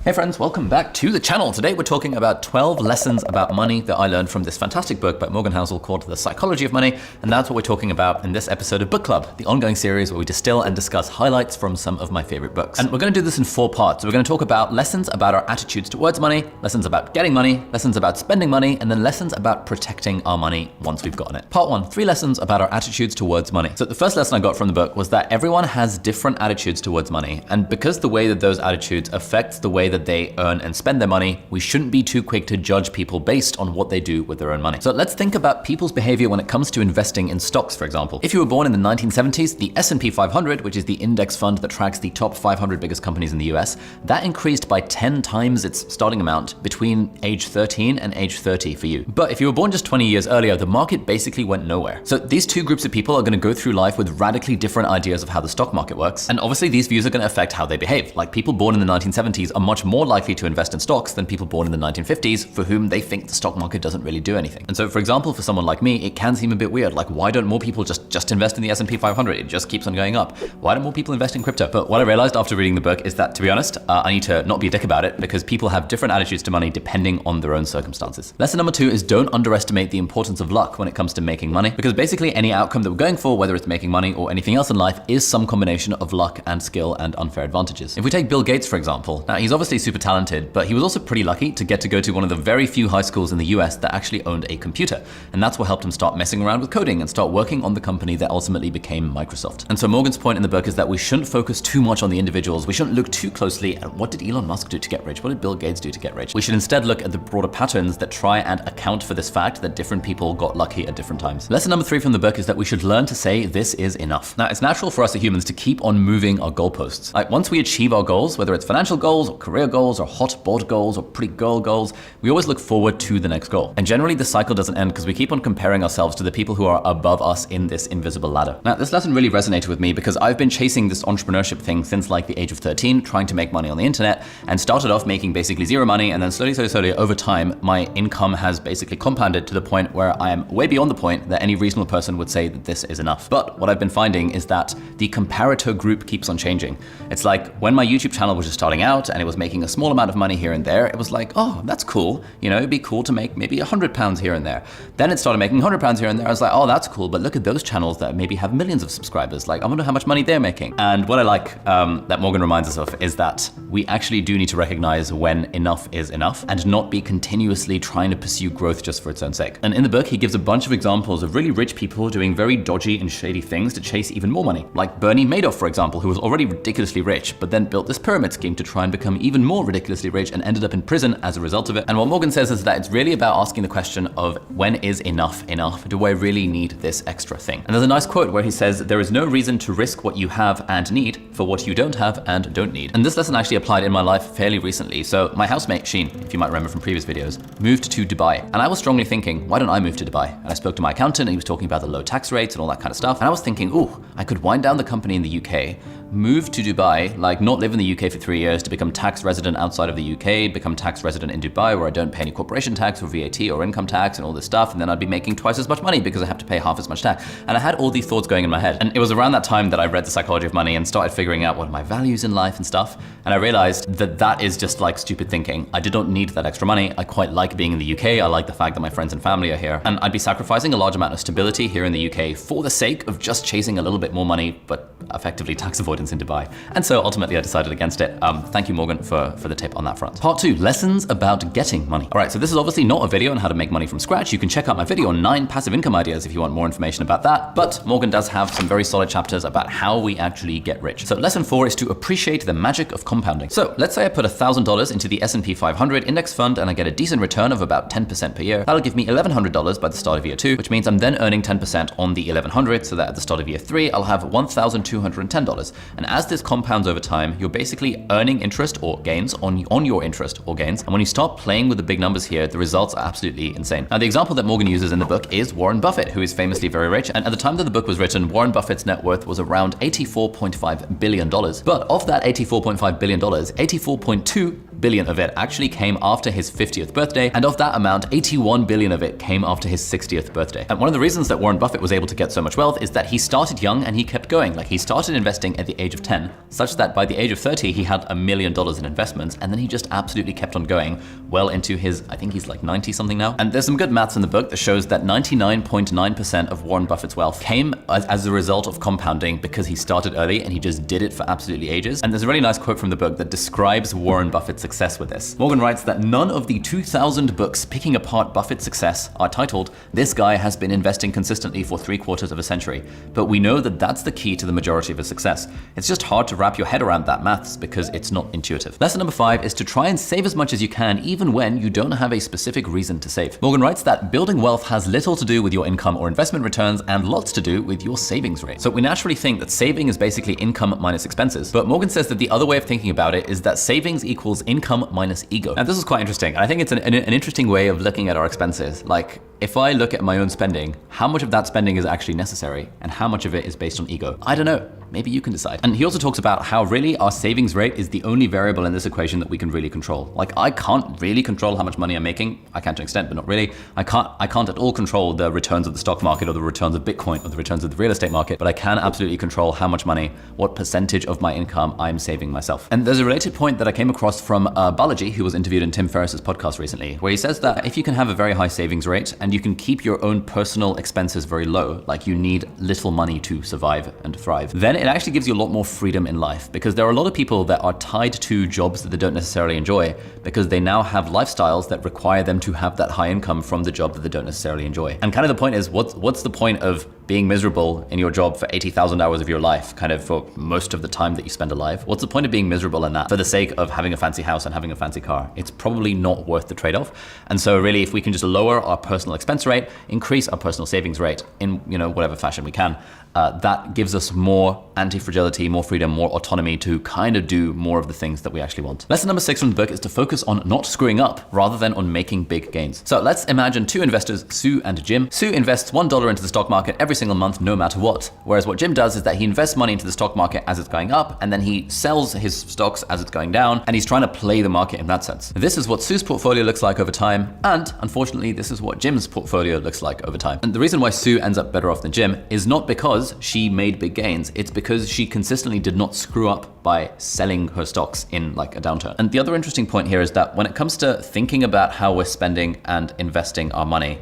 Hey friends, welcome back to the channel. Today we're talking about 12 lessons about money that I learned from this fantastic book by Morgan Housel called The Psychology of Money, and that's what we're talking about in this episode of Book Club, the ongoing series where we distill and discuss highlights from some of my favorite books. And we're going to do this in 4 parts. So we're going to talk about lessons about our attitudes towards money, lessons about getting money, lessons about spending money, and then lessons about protecting our money once we've gotten it. Part 1, 3 lessons about our attitudes towards money. So the first lesson I got from the book was that everyone has different attitudes towards money, and because the way that those attitudes affects the way that they earn and spend their money, we shouldn't be too quick to judge people based on what they do with their own money. So let's think about people's behavior when it comes to investing in stocks, for example. If you were born in the 1970s, the S&P 500, which is the index fund that tracks the top 500 biggest companies in the US, that increased by 10 times its starting amount between age 13 and age 30 for you. But if you were born just 20 years earlier, the market basically went nowhere. So these two groups of people are going to go through life with radically different ideas of how the stock market works. And obviously these views are going to affect how they behave. Like people born in the 1970s are much more likely to invest in stocks than people born in the 1950s for whom they think the stock market doesn't really do anything. And so for example, for someone like me, it can seem a bit weird. Like why don't more people just invest in the S&P 500? It just keeps on going up. Why don't more people invest in crypto? But what I realized after reading the book is that, to be honest, I need to not be a dick about it because people have different attitudes to money depending on their own circumstances. Lesson number 2 is don't underestimate the importance of luck when it comes to making money, because basically any outcome that we're going for, whether it's making money or anything else in life, is some combination of luck and skill and unfair advantages. If we take Bill Gates, for example, now he's obviously super talented, but he was also pretty lucky to get to go to one of the very few high schools in the US that actually owned a computer. And that's what helped him start messing around with coding and start working on the company that ultimately became Microsoft. And so Morgan's point in the book is that we shouldn't focus too much on the individuals. We shouldn't look too closely at what did Elon Musk do to get rich? What did Bill Gates do to get rich? We should instead look at the broader patterns that try and account for this fact that different people got lucky at different times. Lesson number 3 from the book is that we should learn to say this is enough. Now, it's natural for us as humans to keep on moving our goalposts. Like once we achieve our goals, whether it's financial goals or career goals or hot board goals or pretty girl goals, we always look forward to the next goal. And generally the cycle doesn't end because we keep on comparing ourselves to the people who are above us in this invisible ladder. Now, this lesson really resonated with me because I've been chasing this entrepreneurship thing since like the age of 13, trying to make money on the internet, and started off making basically zero money, and then slowly over time, my income has basically compounded to the point where I am way beyond the point that any reasonable person would say that this is enough. But what I've been finding is that the comparator group keeps on changing. It's like when my YouTube channel was just starting out and it was making a small amount of money here and there, it was like, oh, that's cool. You know, it'd be cool to make maybe £100 here and there. Then it started making £100 here and there. I was like, oh, that's cool. But look at those channels that maybe have millions of subscribers. Like, I wonder how much money they're making. And what I like that Morgan reminds us of is that we actually do need to recognize when enough is enough and not be continuously trying to pursue growth just for its own sake. And in the book, he gives a bunch of examples of really rich people doing very dodgy and shady things to chase even more money. Like Bernie Madoff, for example, who was already ridiculously rich, but then built this pyramid scheme to try and become even more ridiculously rich and ended up in prison as a result of it. And what Morgan says is that it's really about asking the question of when is enough enough? Do I really need this extra thing? And there's a nice quote where he says, there is no reason to risk what you have and need for what you don't have and don't need. And this lesson actually applied in my life fairly recently. So my housemate, Sheen, if you might remember from previous videos, moved to Dubai. And I was strongly thinking, why don't I move to Dubai? And I spoke to my accountant and he was talking about the low tax rates and all that kind of stuff. And I was thinking, ooh, I could wind down the company in the UK, move to Dubai, like not live in the UK for 3 years to become tax resident outside of the UK, become tax resident in Dubai where I don't pay any corporation tax or VAT or income tax and all this stuff. And then I'd be making twice as much money because I have to pay half as much tax. And I had all these thoughts going in my head. And it was around that time that I read The Psychology of Money and started figuring out what are my values in life and stuff. And I realized that that is just like stupid thinking. I don't need that extra money. I quite like being in the UK. I like the fact that my friends and family are here. And I'd be sacrificing a large amount of stability here in the UK for the sake of just chasing a little bit more money, but effectively tax avoidance in Dubai. And so ultimately I decided against it. Thank you, Morgan, for the tip on that front. Part 2, lessons about getting money. All right, so this is obviously not a video on how to make money from scratch. You can check out my video on 9 passive income ideas if you want more information about that. But Morgan does have some very solid chapters about how we actually get rich. So lesson 4 is to appreciate the magic of compounding. So let's say I put $1,000 into the S&P 500 index fund and I get a decent return of about 10% per year. That'll give me $1,100 by the start of year 2, which means I'm then earning 10% on the $1,100, so that at the start of year 3, I'll have $1,210. And as this compounds over time, you're basically earning interest or gains on your interest or gains. And when you start playing with the big numbers here, the results are absolutely insane. Now, the example that Morgan uses in the book is Warren Buffett, who is famously very rich. And at the time that the book was written, Warren Buffett's net worth was around $84.5 billion. But of that $84.5 billion, $84.2 billion of it actually came after his 50th birthday, and of that amount, 81 billion of it came after his 60th birthday. And one of the reasons that Warren Buffett was able to get so much wealth is that he started young and he kept going. Like, he started investing at the age of 10, such that by the age of 30, he had $1 million in investments, and then he just absolutely kept on going well into his, I think he's like 90 something now. And there's some good maths in the book that shows that 99.9% of Warren Buffett's wealth came as a result of compounding, because he started early and he just did it for absolutely ages. And there's a really nice quote from the book that describes Warren Buffett's success with this. Morgan writes that none of the 2,000 books picking apart Buffett's success are titled, "This guy has been investing consistently for 3/4 of a century," but we know that that's the key to the majority of his success. It's just hard to wrap your head around that maths because it's not intuitive. Lesson number 5 is to try and save as much as you can, even when you don't have a specific reason to save. Morgan writes that building wealth has little to do with your income or investment returns and lots to do with your savings rate. So we naturally think that saving is basically income minus expenses, but Morgan says that the other way of thinking about it is that savings equals income minus ego. Now this is quite interesting. I think it's an interesting way of looking at our expenses. Like, if I look at my own spending, how much of that spending is actually necessary and how much of it is based on ego? I don't know. Maybe you can decide. And he also talks about how really our savings rate is the only variable in this equation that we can really control. Like, I can't really control how much money I'm making. I can to an extent, but not really. I can't at all control the returns of the stock market or the returns of Bitcoin or the returns of the real estate market, but I can absolutely control how much money, what percentage of my income I'm saving myself. And there's a related point that I came across from Balaji, who was interviewed in Tim Ferriss's podcast recently, where he says that if you can have a very high savings rate and you can keep your own personal expenses very low, like you need little money to survive and thrive, then it actually gives you a lot more freedom in life, because there are a lot of people that are tied to jobs that they don't necessarily enjoy because they now have lifestyles that require them to have that high income from the job that they don't necessarily enjoy. And kind of the point is, what's the point of being miserable in your job for 80,000 hours of your life, kind of for most of the time that you spend alive? What's the point of being miserable in that for the sake of having a fancy house and having a fancy car? It's probably not worth the trade-off. And so really, if we can just lower our personal expense rate, increase our personal savings rate in, whatever fashion we can, that gives us more anti-fragility, more freedom, more autonomy to kind of do more of the things that we actually want. Lesson number 6 from the book is to focus on not screwing up rather than on making big gains. So let's imagine two investors, Sue and Jim. Sue invests $1 into the stock market every single month, no matter what. Whereas what Jim does is that he invests money into the stock market as it's going up, and then he sells his stocks as it's going down, and he's trying to play the market in that sense. This is what Sue's portfolio looks like over time, and unfortunately, this is what Jim's portfolio looks like over time. And the reason why Sue ends up better off than Jim is not because she made big gains, it's because she consistently did not screw up by selling her stocks in like a downturn. And the other interesting point here is that when it comes to thinking about how we're spending and investing our money,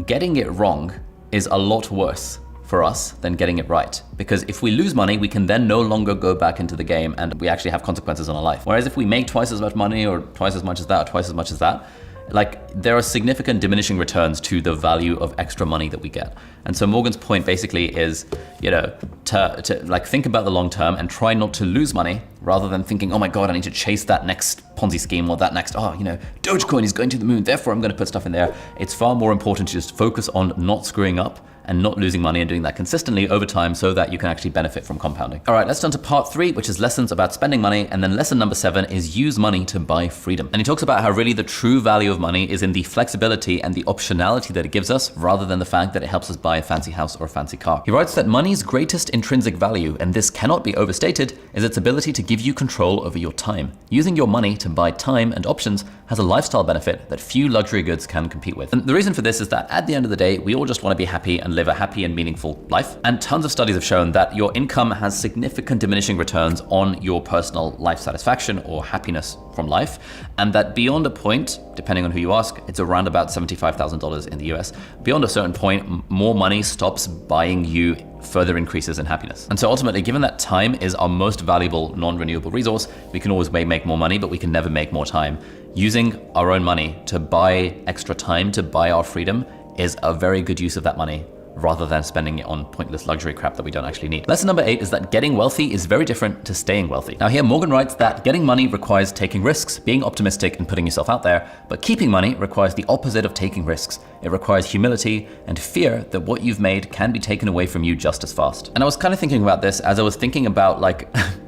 getting it wrong is a lot worse for us than getting it right. Because if we lose money, we can then no longer go back into the game and we actually have consequences on our life. Whereas if we make twice as much money or twice as much as that or twice as much as that, like, there are significant diminishing returns to the value of extra money that we get. And so Morgan's point basically is, to like think about the long term and try not to lose money rather than thinking, oh my God, I need to chase that next Ponzi scheme or that next, Dogecoin is going to the moon, therefore I'm going to put stuff in there. It's far more important to just focus on not screwing up and not losing money and doing that consistently over time so that you can actually benefit from compounding. All right, let's turn to part 3, which is lessons about spending money. And then lesson number 7 is use money to buy freedom. And he talks about how really the true value of money is in the flexibility and the optionality that it gives us rather than the fact that it helps us buy a fancy house or a fancy car. He writes that money's greatest intrinsic value, and this cannot be overstated, is its ability to give you control over your time. Using your money to buy time and options has a lifestyle benefit that few luxury goods can compete with. And the reason for this is that at the end of the day, we all just want to be happy and live a happy and meaningful life. And tons of studies have shown that your income has significant diminishing returns on your personal life satisfaction or happiness from life. And that beyond a point, depending on who you ask, it's around about $75,000 in the US. Beyond a certain point, more money stops buying you further increases in happiness. And so ultimately, given that time is our most valuable non-renewable resource, we can always make more money, but we can never make more time. Using our own money to buy extra time, to buy our freedom, is a very good use of that money, rather than spending it on pointless luxury crap that we don't actually need. Lesson number 8 is that getting wealthy is very different to staying wealthy. Now here, Morgan writes that getting money requires taking risks, being optimistic and putting yourself out there, but keeping money requires the opposite of taking risks. It requires humility and fear that what you've made can be taken away from you just as fast. And I was kind of thinking about this as I was thinking about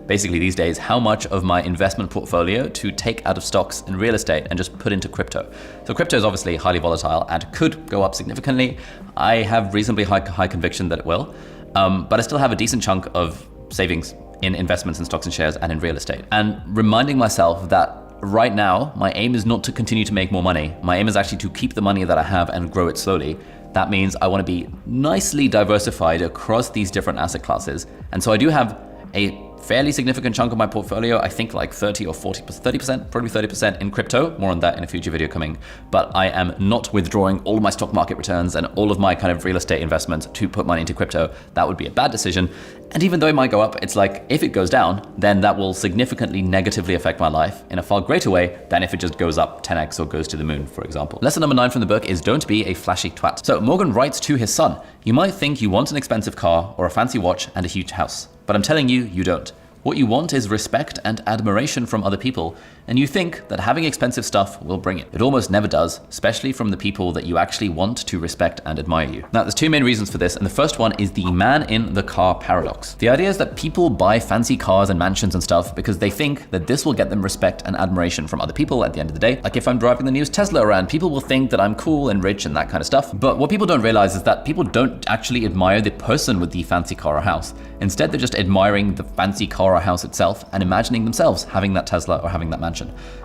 basically these days, how much of my investment portfolio to take out of stocks and real estate and just put into crypto. So crypto is obviously highly volatile and could go up significantly. I have reasonably high conviction that it will, but I still have a decent chunk of savings in investments in stocks and shares and in real estate. And reminding myself that right now, my aim is not to continue to make more money. My aim is actually to keep the money that I have and grow it slowly. That means I want to be nicely diversified across these different asset classes. And so I do have a fairly significant chunk of my portfolio, I think like 30 or 40%, 30%, probably 30% in crypto, more on that in a future video coming. But I am not withdrawing all of my stock market returns and all of my kind of real estate investments to put money into crypto. That would be a bad decision. And even though it might go up, it's like, if it goes down, then that will significantly negatively affect my life in a far greater way than if it just goes up 10x or goes to the moon, for example. Lesson number 9 from the book is don't be a flashy twat. So Morgan writes to his son, you might think you want an expensive car or a fancy watch and a huge house, but I'm telling you, you don't. What you want is respect and admiration from other people, and you think that having expensive stuff will bring it. It almost never does, especially from the people that you actually want to respect and admire you. Now, there's two main reasons for this, and the first one is the man in the car paradox. The idea is that people buy fancy cars and mansions and stuff because they think that this will get them respect and admiration from other people at the end of the day. Like if I'm driving the newest Tesla around, people will think that I'm cool and rich and that kind of stuff. But what people don't realize is that people don't actually admire the person with the fancy car or house. Instead, they're just admiring the fancy car or house itself and imagining themselves having that Tesla or having that mansion.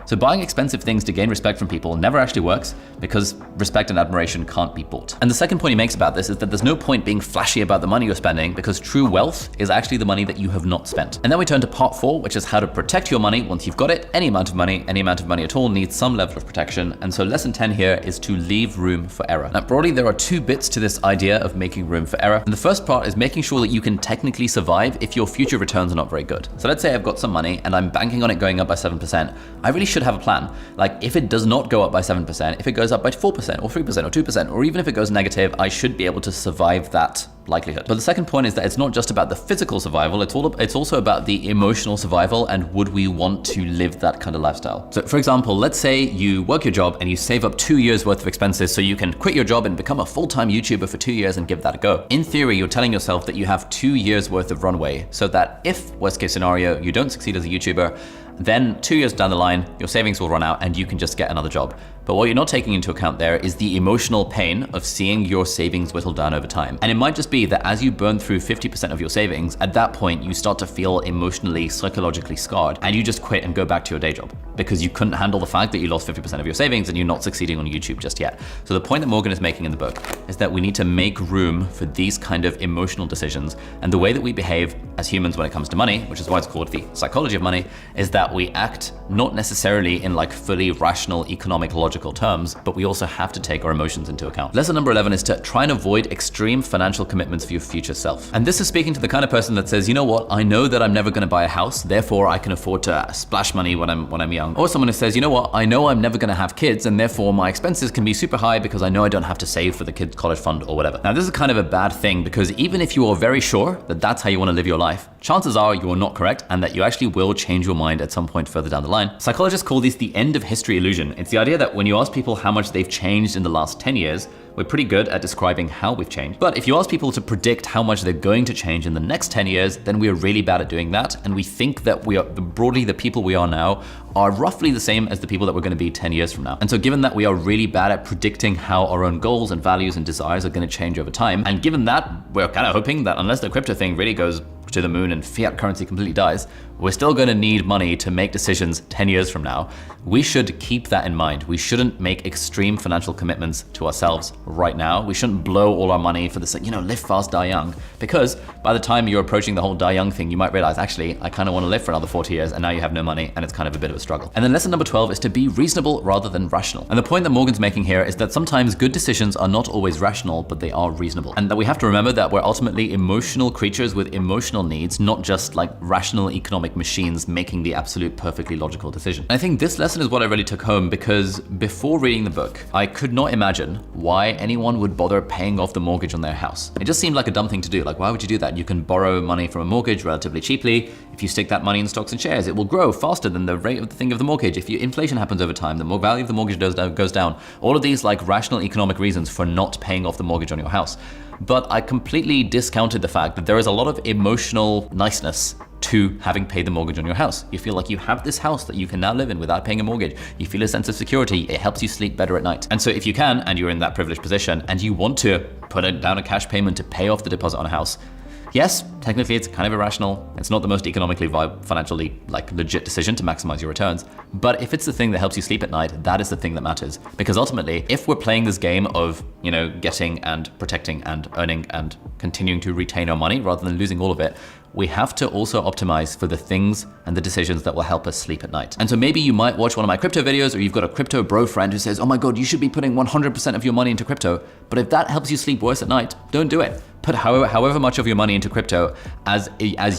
So buying expensive things to gain respect from people never actually works because respect and admiration can't be bought. And the second point he makes about this is that there's no point being flashy about the money you're spending because true wealth is actually the money that you have not spent. And then we turn to part 4, which is how to protect your money once you've got it. Any amount of money at all needs some level of protection. And so lesson 10 here is to leave room for error. Now, broadly, there are 2 bits to this idea of making room for error. And the first part is making sure that you can technically survive if your future returns are not very good. So let's say I've got some money and I'm banking on it going up by 7%. I really should have a plan. Like if it does not go up by 7%, if it goes up by 4% or 3% or 2%, or even if it goes negative, I should be able to survive that likelihood. But the second point is that it's not just about the physical survival, it's also about the emotional survival and would we want to live that kind of lifestyle. So for example, let's say you work your job and you save up 2 years worth of expenses so you can quit your job and become a full-time YouTuber for 2 years and give that a go. In theory, you're telling yourself that you have 2 years worth of runway so that if worst case scenario, you don't succeed as a YouTuber, then 2 years down the line, your savings will run out and you can just get another job. But what you're not taking into account there is the emotional pain of seeing your savings whittle down over time. And it might just be that as you burn through 50% of your savings, at that point, you start to feel emotionally, psychologically scarred and you just quit and go back to your day job because you couldn't handle the fact that you lost 50% of your savings and you're not succeeding on YouTube just yet. So the point that Morgan is making in the book is that we need to make room for these kind of emotional decisions. And the way that we behave as humans when it comes to money, which is why it's called the psychology of money, is that we act not necessarily in like fully rational economic logical terms, but we also have to take our emotions into account. Lesson number 11 is to try and avoid extreme financial commitments for your future self. And this is speaking to the kind of person that says, you know what, I know that I'm never gonna buy a house, therefore I can afford to splash money when I'm young. Or someone who says, you know what, I know I'm never gonna have kids and therefore my expenses can be super high because I know I don't have to save for the kids' college fund or whatever. Now this is kind of a bad thing because even if you are very sure that that's how you wanna live your life, chances are you are not correct and that you actually will change your mind at some point further down the line. Psychologists call this the end of history illusion. It's the idea that when you ask people how much they've changed in the last 10 years, we're pretty good at describing how we've changed. But if you ask people to predict how much they're going to change in the next 10 years, then we're really bad at doing that. And we think that we are, broadly the people we are now are roughly the same as the people that we're gonna be 10 years from now. And so given that we are really bad at predicting how our own goals and values and desires are gonna change over time, and given that we're kind of hoping that unless the crypto thing really goes to the moon and fiat currency completely dies, we're still gonna need money to make decisions 10 years from now. We should keep that in mind. We shouldn't make extreme financial commitments to ourselves right now. We shouldn't blow all our money for this, live fast, die young, because by the time you're approaching the whole die young thing, you might realize, actually, I kind of want to live for another 40 years and now you have no money and it's kind of a bit of a struggle. And then lesson number 12 is to be reasonable rather than rational. And the point that Morgan's making here is that sometimes good decisions are not always rational, but they are reasonable. And that we have to remember that we're ultimately emotional creatures with emotional needs, not just like rational economic machines making the absolute perfectly logical decision. And I think this lesson is what I really took home because before reading the book, I could not imagine why anyone would bother paying off the mortgage on their house. It just seemed like a dumb thing to do. Like, why would you do that? You can borrow money from a mortgage relatively cheaply. If you stick that money in stocks and shares, it will grow faster than the rate of the thing of the mortgage. If inflation happens over time, the value of the mortgage goes down. All of these like rational economic reasons for not paying off the mortgage on your house. But I completely discounted the fact that there is a lot of emotional niceness to having paid the mortgage on your house. You feel like you have this house that you can now live in without paying a mortgage. You feel a sense of security. It helps you sleep better at night. And so if you can, and you're in that privileged position, and you want to put down a cash payment to pay off the deposit on a house, Yes, technically it's kind of irrational. It's not the most economically financially legit decision to maximize your returns. But if it's the thing that helps you sleep at night, that is the thing that matters. Because ultimately, if we're playing this game of, getting and protecting and earning and continuing to retain our money rather than losing all of it, we have to also optimize for the things and the decisions that will help us sleep at night. And so maybe you might watch one of my crypto videos, or you've got a crypto bro friend who says, oh my God, you should be putting 100% of your money into crypto. But if that helps you sleep worse at night, don't do it. Put however much of your money into crypto as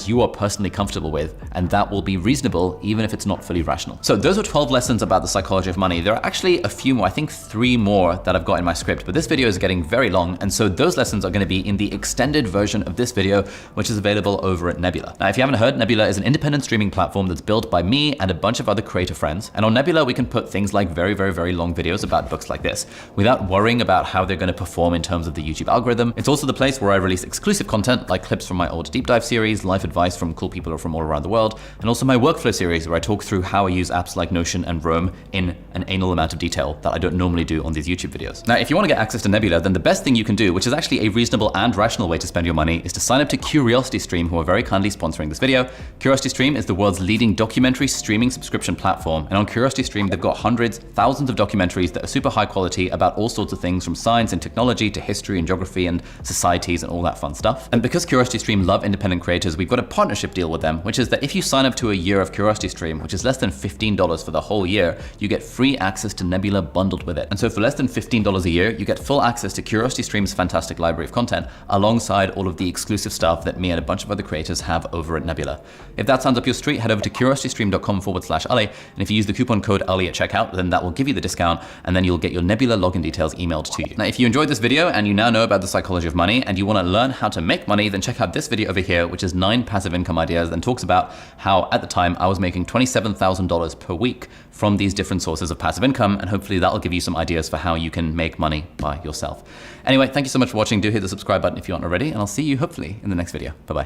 you are personally comfortable with, and that will be reasonable even if it's not fully rational. So those are 12 lessons about the psychology of money. There are actually a few more, I think 3 more that I've got in my script, but this video is getting very long, and so those lessons are going to be in the extended version of this video, which is available over at Nebula. Now, if you haven't heard, Nebula is an independent streaming platform that's built by me and a bunch of other creator friends. And on Nebula, we can put things like very, very, very long videos about books like this without worrying about how they're going to perform in terms of the YouTube algorithm. It's also the place where I release exclusive content like clips from my old deep dive series, life advice from cool people from all around the world, and also my workflow series where I talk through how I use apps like Notion and Roam in an anal amount of detail that I don't normally do on these YouTube videos. Now, if you want to get access to Nebula, then the best thing you can do, which is actually a reasonable and rational way to spend your money, is to sign up to CuriosityStream, who are very kindly sponsoring this video. CuriosityStream is the world's leading documentary streaming subscription platform. And on CuriosityStream, they've got hundreds, thousands of documentaries that are super high quality about all sorts of things from science and technology to history and geography and societies and all that fun stuff. And because CuriosityStream love independent creators, we've got a partnership deal with them, which is that if you sign up to a year of CuriosityStream, which is less than $15 for the whole year, you get free access to Nebula bundled with it. And so for less than $15 a year, you get full access to CuriosityStream's fantastic library of content alongside all of the exclusive stuff that me and a bunch of other creators have over at Nebula. If that sounds up your street, head over to curiositystream.com/Ali, and if you use the coupon code Ali at checkout, then that will give you the discount, and then you'll get your Nebula login details emailed to you. Now, if you enjoyed this video and you now know about the psychology of money and you want to learn how to make money, then check out this video over here, which is 9 passive income ideas, and talks about how at the time I was making $27,000 per week from these different sources of passive income, and hopefully that'll give you some ideas for how you can make money by yourself. Anyway, thank you so much for watching. Do hit the subscribe button if you aren't already, and I'll see you hopefully in the next video. Bye-bye.